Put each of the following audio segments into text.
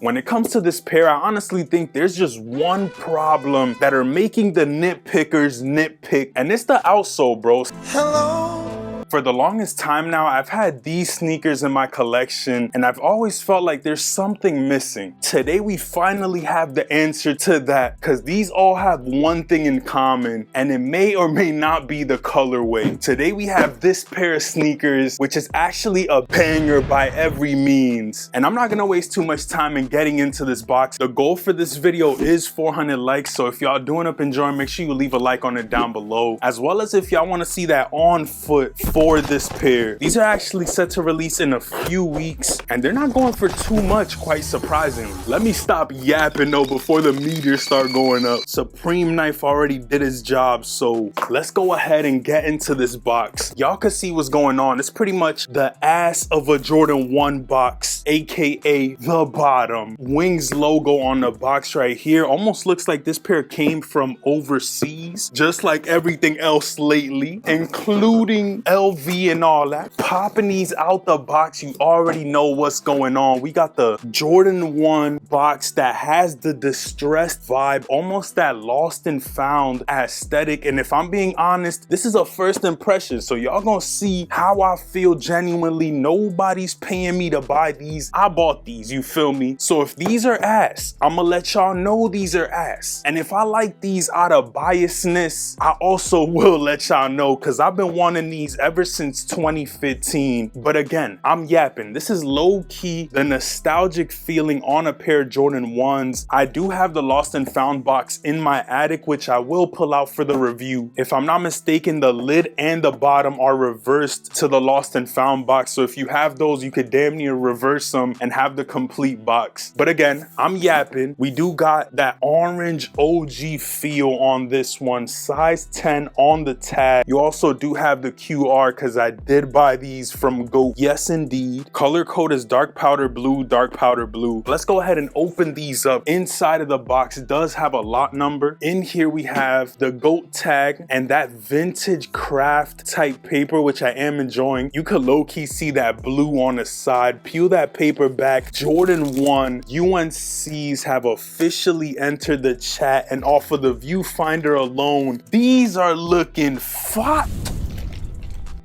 When it comes to this pair, I honestly think there's just one problem that are making the nitpickers nitpick, and it's the outsole, bro. Hello. For the longest time now, I've had these sneakers in my collection, and I've always felt like there's something missing. Today, we finally have the answer to that, because these all have one thing in common, and it may or may not be the colorway. Today, we have this pair of sneakers, which is actually a banger by every means. And I'm not gonna waste too much time in getting into this box. The goal for this video is 400 likes, so if y'all doing up enjoying, make sure you leave a like on it down below, as well as if y'all wanna see that on foot for this pair. These are actually set to release in a few weeks, and they're not going for too much, quite surprisingly. Let me stop yapping though before the meters start going up. Supreme Knife already did his job, so let's go ahead and get into this box. Y'all can see what's going on. It's pretty much the ass of a Jordan 1 box, aka the bottom. Wings logo on the box right here. Almost looks like this pair came from overseas, just like everything else lately, including LV and all that. Popping these out the box, you already know what's going on. We got the Jordan 1 box that has the distressed vibe, almost that lost and found aesthetic. And if I'm being honest, this is a first impression, so y'all gonna see how I feel genuinely. Nobody's paying me to buy these. I bought these, you feel me? So if these are ass, I'ma let y'all know these are ass. And if I like these out of biasness, I also will let y'all know, because I've been wanting these ever since 2015. But again, I'm yapping. This is low-key the nostalgic feeling on a pair of Jordan 1s. I do have the lost and found box in my attic, which I will pull out for the review. If I'm not mistaken, the lid and the bottom are reversed to the lost and found box, so if you have those, you could damn near reverse them and have the complete box. But again, I'm yapping. We do got that orange OG feel on this one, size 10 on the tag. You also do have the QR, because I did buy these from GOAT. Yes, indeed. Color code is dark powder blue, dark powder blue. Let's go ahead and open these up. Inside of the box, it does have a lot number. In here, we have the GOAT tag and that vintage craft type paper, which I am enjoying. You could low-key see that blue on the side. Peel that paper back. Jordan 1 UNCs have officially entered the chat, and off of the viewfinder alone, these are looking fire.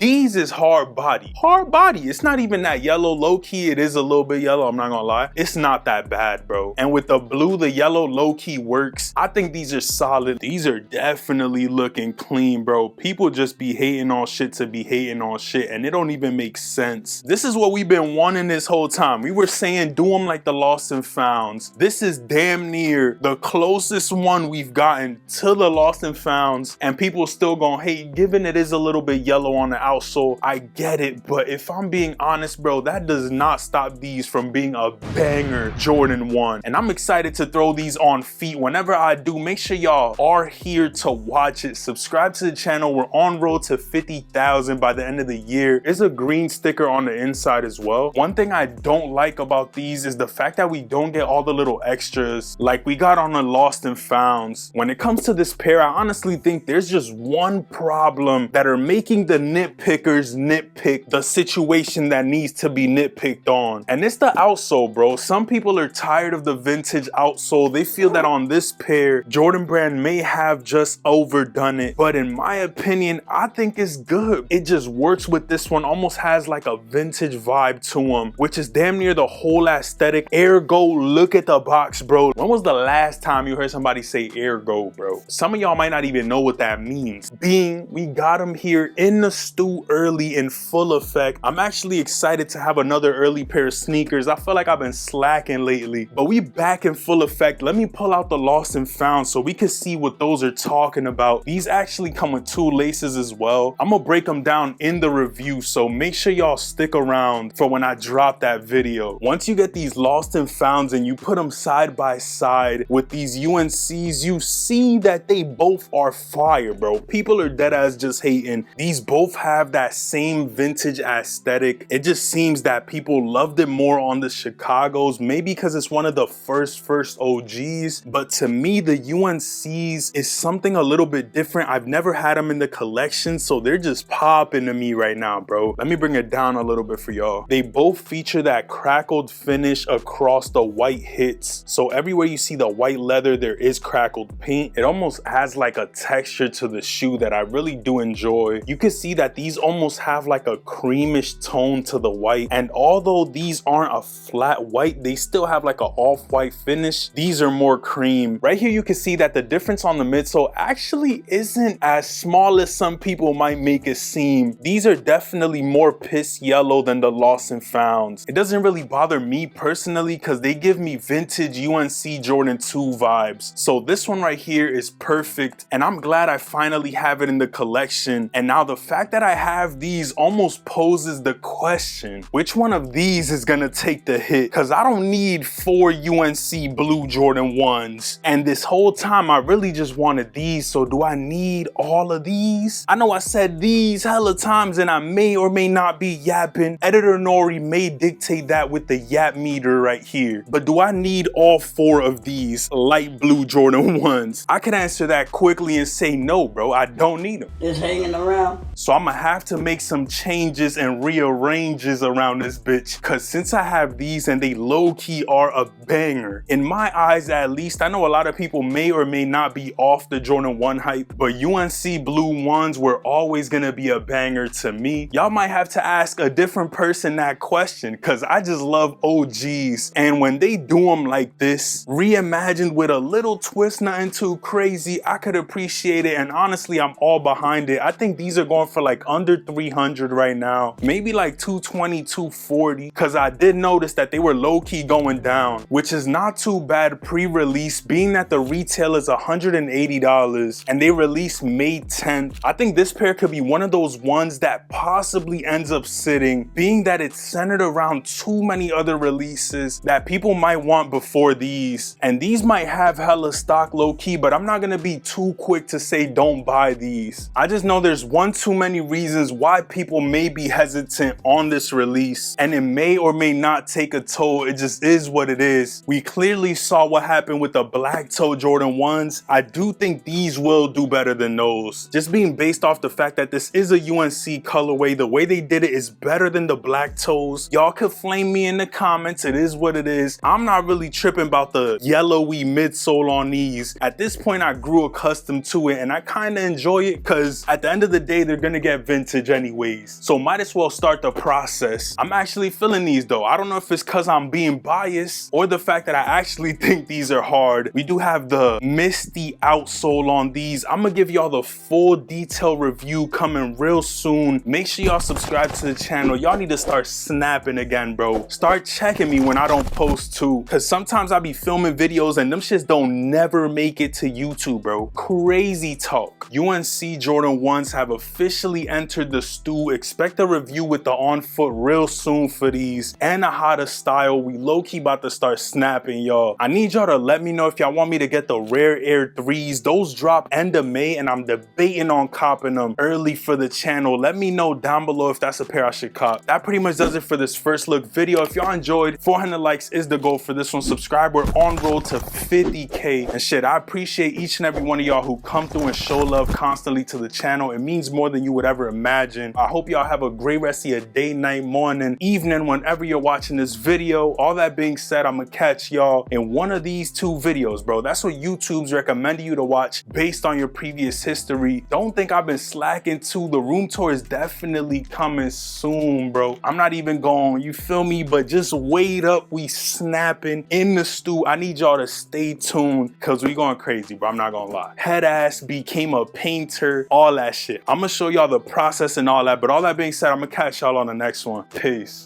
These is hard body. Hard body. It's not even that yellow. Low-key, it is a little bit yellow, I'm not gonna lie. It's not that bad, bro. And with the blue, the yellow low-key works. I think these are solid. These are definitely looking clean, bro. People just be hating on shit to be hating on shit, and it don't even make sense. This is what we've been wanting this whole time. We were saying do them like the lost and founds. This is damn near the closest one we've gotten to the lost and founds, and people still gonna hate, given it is a little bit yellow on the outsole. I get it, but if I'm being honest, bro, that does not stop these from being a banger Jordan 1. And I'm excited to throw these on feet. Whenever I do, make sure y'all are here to watch it. Subscribe to the channel. We're on road to 50,000 by the end of the year. There's a green sticker on the inside as well. One thing I don't like about these is the fact that we don't get all the little extras like we got on the lost and founds. When it comes to this pair, I honestly think there's just one problem that are making the nitpickers nitpick the situation that needs to be nitpicked on, and it's the outsole, bro. Some people are tired of the vintage outsole. They feel that on this pair, Jordan Brand may have just overdone it, but in my opinion, I think it's good. It just works with this one. Almost has like a vintage vibe to them, which is damn near the whole aesthetic. Ergo, look at the box, bro. When was the last time you heard somebody say ergo, bro? Some of y'all might not even know what that means. Being we got them here in the stew early in full effect. I'm actually excited to have another early pair of sneakers. I feel like I've been slacking lately, but we back in full effect. Let me pull out the lost and found so we can see what those are talking about. These actually come with 2 laces as well. I'm gonna break them down in the review, so make sure y'all stick around for when I drop that video. Once you get these lost and founds and you put them side by side with these UNCs, you see that they both are fire, bro. People are dead ass just hating. These both have have that same vintage aesthetic. It just seems that people loved it more on the Chicagos, maybe because it's one of the first OGs. But to me, the UNCs is something a little bit different. I've never had them in the collection, so they're just popping to me right now, bro. Let me bring it down a little bit for y'all. They both feature that crackled finish across the white hits. So everywhere you see the white leather, there is crackled paint. It almost has like a texture to the shoe that I really do enjoy. You can see that these almost have like a creamish tone to the white, and although these aren't a flat white, they still have like an off-white finish. These are more cream. Right here you can see that the difference on the midsole actually isn't as small as some people might make it seem. These are definitely more piss yellow than the lost and founds. It doesn't really bother me personally because they give me vintage UNC Jordan 2 vibes. So this one right here is perfect, and I'm glad I finally have it in the collection. And now the fact that I have these almost poses the question, which one of these is gonna take the hit? Because I don't need 4 UNC blue Jordan 1s, and this whole time I really just wanted these. So do I need all of these? I know I said these hella times and I may or may not be yapping. Editor NORI may dictate that with the yap meter right here, but do I need all 4 of these light blue Jordan 1s? I can answer that quickly and say no, bro, I don't need them. Just hanging around. So I'm gonna have to make some changes and rearranges around this bitch, because since I have these and they low-key are a banger, in my eyes at least. I know a lot of people may or may not be off the Jordan 1 hype, but UNC blue 1s were always gonna be a banger to me. Y'all might have to ask a different person that question, because I just love OGs, and when they do them like this, reimagined with a little twist, nothing too crazy, I could appreciate it. And honestly, I'm all behind it. I think these are going for like under 300 right now, maybe like 220, 240, because I did notice that they were low-key going down, which is not too bad pre-release, being that the retail is $180 and they released May 10th. I think this pair could be one of those ones that possibly ends up sitting, being that it's centered around too many other releases that people might want before these, and these might have hella stock low-key, but I'm not gonna be too quick to say don't buy these. I just know there's one too many reasons why people may be hesitant on this release, and it may or may not take a toll. It just is what it is. We clearly saw what happened with the black toe Jordan 1s. I do think these will do better than those, just being based off the fact that this is a UNC colorway. The way they did it is better than the black toes. Y'all could flame me in the comments, it is what it is. I'm not really tripping about the yellowy midsole on these. At this point I grew accustomed to it and I kind of enjoy it, because at the end of the day they're gonna get vintage anyways, so might as well start the process. I'm actually feeling these though. I don't know if it's because I'm being biased or the fact that I actually think these are hard. We do have the misty outsole on these. I'm gonna give y'all the full detailed review coming real soon. Make sure y'all subscribe to the channel. Y'all need to start snapping again, bro. Start checking me when I don't post too, because sometimes I be filming videos and them shits don't never make it to YouTube, bro. Crazy talk. UNC Jordan 1s have officially entered the stew. Expect a review with the on foot real soon for these, and a hotter style. We low-key about to start snapping, y'all. I need y'all to let me know if y'all want me to get the Rare Air 3s. Those drop end of May and I'm debating on copping them early for the channel. Let me know down below if that's a pair I should cop. That pretty much does it for this first look video. If y'all enjoyed, 400 likes is the goal for this one. Subscribe, we're on road to 50K and shit. I appreciate each and every one of y'all who come through and show love constantly to the channel. It means more than you would ever imagine. I hope y'all have a great rest of your day, night, morning, evening, whenever you're watching this video. All that being said, I'm gonna catch y'all in one of these 2 videos, bro. That's what YouTube's recommending you to watch based on your previous history. Don't think I've been slacking too. The room tour is definitely coming soon, bro. I'm not even going, you feel me? But just wait up, we snapping in the stew. I need y'all to stay tuned because we going crazy, bro. I'm not gonna lie. Head ass became a painter, all that shit. I'm gonna show y'all the process and all that, but all that being said, I'm gonna catch y'all on the next one. Peace.